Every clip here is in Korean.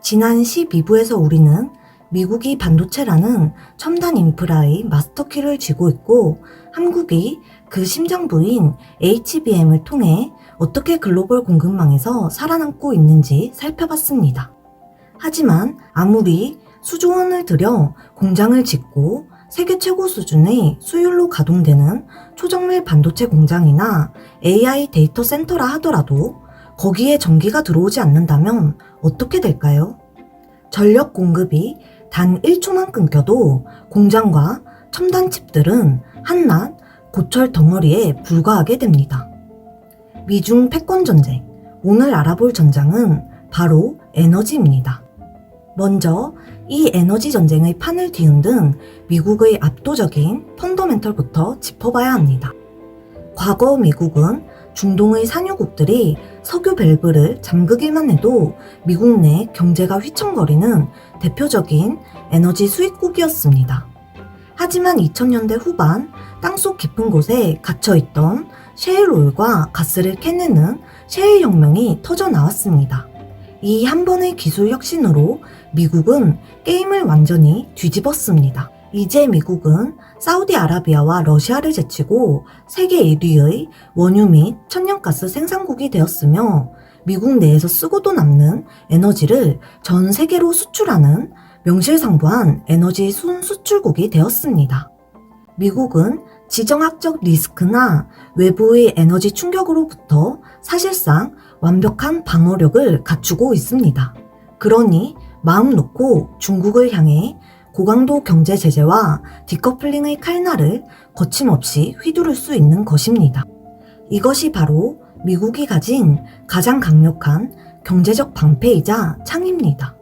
지난 12부에서 우리는 미국이 반도체라는 첨단 인프라의 마스터키를 쥐고 있고 한국이 그 심장부인 HBM을 통해 어떻게 글로벌 공급망에서 살아남고 있는지 살펴봤습니다. 하지만 아무리 수조 원을 들여 공장을 짓고 세계 최고 수준의 수율로 가동되는 초정밀 반도체 공장이나 AI 데이터 센터라 하더라도 거기에 전기가 들어오지 않는다면 어떻게 될까요? 전력 공급이 단 1초만 끊겨도 공장과 첨단 칩들은 한낱 고철 덩어리에 불과하게 됩니다. 미중 패권 전쟁, 오늘 알아볼 전장은 바로 에너지입니다. 먼저 이 에너지 전쟁의 판을 뒤흔든 미국의 압도적인 펀더멘털부터 짚어봐야 합니다. 과거 미국은 중동의 산유국들이 석유 밸브를 잠그기만 해도 미국 내 경제가 휘청거리는 대표적인 에너지 수입국이었습니다. 하지만 2000년대 후반 땅속 깊은 곳에 갇혀있던 셰일오일과 가스를 캐내는 셰일 혁명이 터져 나왔습니다. 이 한 번의 기술 혁신으로 미국은 게임을 완전히 뒤집었습니다. 이제 미국은 사우디아라비아와 러시아를 제치고 세계 1위의 원유 및 천연가스 생산국이 되었으며 미국 내에서 쓰고도 남는 에너지를 전 세계로 수출하는 명실상부한 에너지 순수출국이 되었습니다. 미국은 지정학적 리스크나 외부의 에너지 충격으로부터 사실상 완벽한 방어력을 갖추고 있습니다. 그러니 마음 놓고 중국을 향해 고강도 경제 제재와 디커플링의 칼날을 거침없이 휘두를 수 있는 것입니다. 이것이 바로 미국이 가진 가장 강력한 경제적 방패이자 창입니다.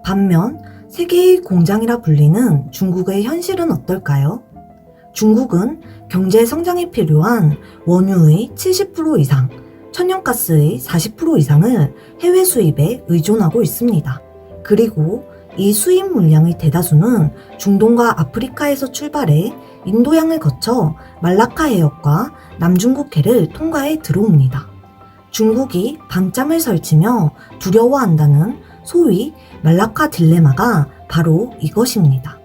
반면 세계의 공장이라 불리는 중국의 현실은 어떨까요? 중국은 경제 성장에 필요한 원유의 70% 이상, 천연가스의 40% 이상을 해외 수입에 의존하고 있습니다. 그리고 이 수입 물량의 대다수는 중동과 아프리카에서 출발해 인도양을 거쳐 말라카 해역과 남중국해를 통과해 들어옵니다. 중국이 밤잠을 설치며 두려워한다는 소위 말라카 딜레마가 바로 이것입니다.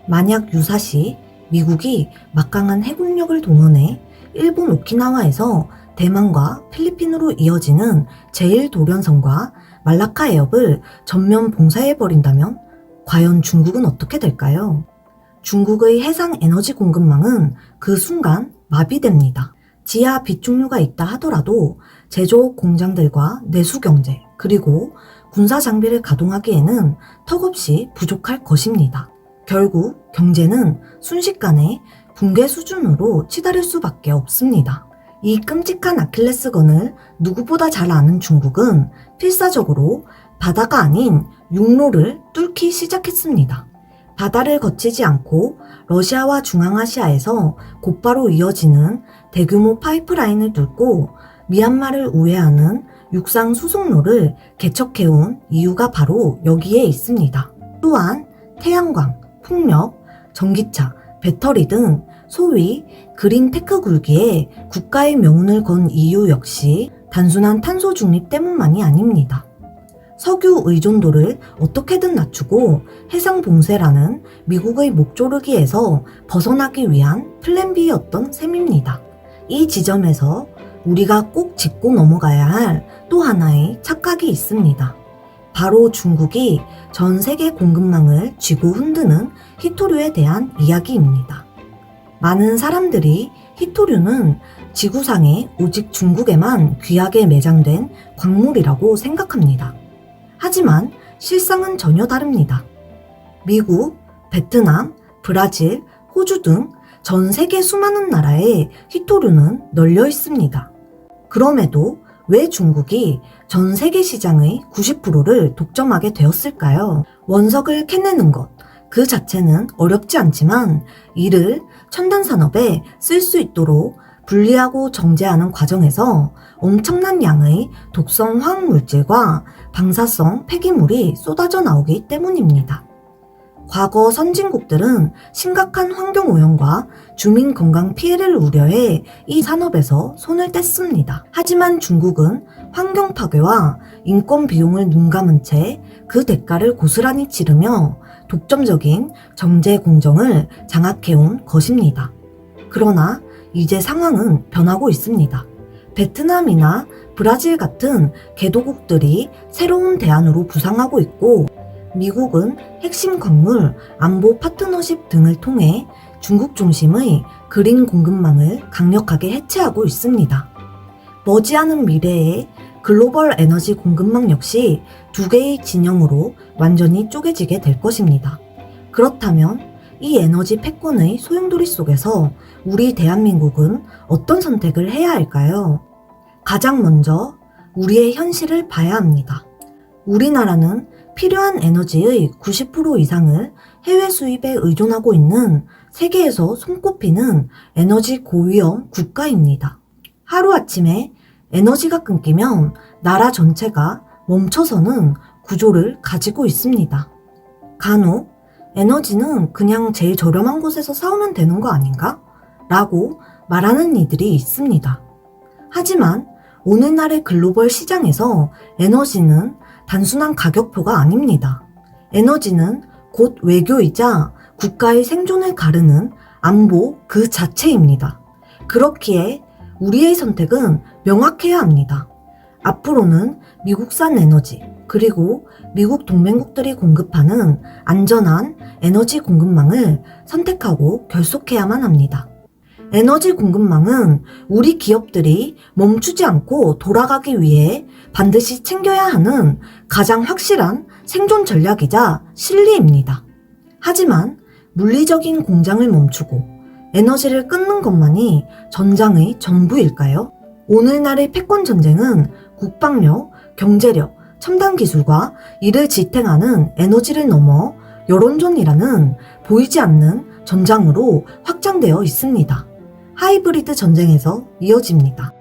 만약 유사시 미국이 막강한 해군력을 동원해 일본 오키나와에서 대만과 필리핀으로 이어지는 제1도련선과 말라카 해협을 전면 봉쇄해버린다면 과연 중국은 어떻게 될까요? 중국의 해상 에너지 공급망은 그 순간 마비됩니다. 지하 비축유가 있다 하더라도 제조업 공장들과 내수경제 그리고 군사 장비를 가동하기에는 턱없이 부족할 것입니다. 결국 경제는 순식간에 붕괴 수준으로 치달을 수밖에 없습니다. 이 끔찍한 아킬레스건을 누구보다 잘 아는 중국은 필사적으로 바다가 아닌 육로를 뚫기 시작했습니다. 바다를 거치지 않고 러시아와 중앙아시아에서 곧바로 이어지는 대규모 파이프라인을 뚫고 미얀마를 우회하는 육상 수송로를 개척해온 이유가 바로 여기에 있습니다. 또한 태양광, 풍력, 전기차, 배터리 등 소위 그린 테크 굴기에 국가의 명운을 건 이유 역시 단순한 탄소 중립 때문만이 아닙니다. 석유 의존도를 어떻게든 낮추고 해상 봉쇄라는 미국의 목조르기에서 벗어나기 위한 플랜 B였던 셈입니다. 이 지점에서 우리가 꼭 짚고 넘어가야 할 또 하나의 착각이 있습니다. 바로 중국이 전 세계 공급망을 쥐고 흔드는 히토류에 대한 이야기입니다. 많은 사람들이 히토류는 지구상에 오직 중국에만 귀하게 매장된 광물이라고 생각합니다. 하지만 실상은 전혀 다릅니다. 미국, 베트남, 브라질, 호주 등 전 세계 수많은 나라에 히토류는 널려 있습니다. 그럼에도 왜 중국이 전 세계 시장의 90%를 독점하게 되었을까요? 원석을 캐내는 것, 그 자체는 어렵지 않지만 이를 첨단 산업에 쓸 수 있도록 분리하고 정제하는 과정에서 엄청난 양의 독성 화학물질과 방사성 폐기물이 쏟아져 나오기 때문입니다. 과거 선진국들은 심각한 환경오염과 주민 건강 피해를 우려해 이 산업에서 손을 뗐습니다. 하지만 중국은 환경 파괴와 인권 비용을 눈감은 채 그 대가를 고스란히 치르며 독점적인 정제 공정을 장악해온 것입니다. 그러나 이제 상황은 변하고 있습니다. 베트남이나 브라질 같은 개도국들이 새로운 대안으로 부상하고 있고, 미국은 핵심 광물, 안보 파트너십 등을 통해 중국 중심의 그린 공급망을 강력하게 해체하고 있습니다. 머지않은 미래에 글로벌 에너지 공급망 역시 두 개의 진영으로 완전히 쪼개지게 될 것입니다. 그렇다면 이 에너지 패권의 소용돌이 속에서 우리 대한민국은 어떤 선택을 해야 할까요? 가장 먼저 우리의 현실을 봐야 합니다. 우리나라는 필요한 에너지의 90% 이상을 해외 수입에 의존하고 있는 세계에서 손꼽히는 에너지 고위험 국가입니다. 하루아침에 에너지가 끊기면 나라 전체가 멈춰서는 구조를 가지고 있습니다. 간혹 에너지는 그냥 제일 저렴한 곳에서 사오면 되는 거 아닌가? 라고 말하는 이들이 있습니다. 하지만 오늘날의 글로벌 시장에서 에너지는 단순한 가격표가 아닙니다. 에너지는 곧 외교이자 국가의 생존을 가르는 안보 그 자체입니다. 그렇기에 우리의 선택은 명확해야 합니다. 앞으로는 미국산 에너지, 그리고 미국 동맹국들이 공급하는 안전한 에너지 공급망을 선택하고 결속해야만 합니다. 에너지 공급망은 우리 기업들이 멈추지 않고 돌아가기 위해 반드시 챙겨야 하는 가장 확실한 생존 전략이자 실리입니다. 하지만 물리적인 공장을 멈추고 에너지를 끊는 것만이 전장의 전부일까요? 오늘날의 패권 전쟁은 국방력, 경제력, 첨단 기술과 이를 지탱하는 에너지를 넘어 여론전이라는 보이지 않는 전장으로 확장되어 있습니다. 하이브리드 전쟁에서 이어집니다.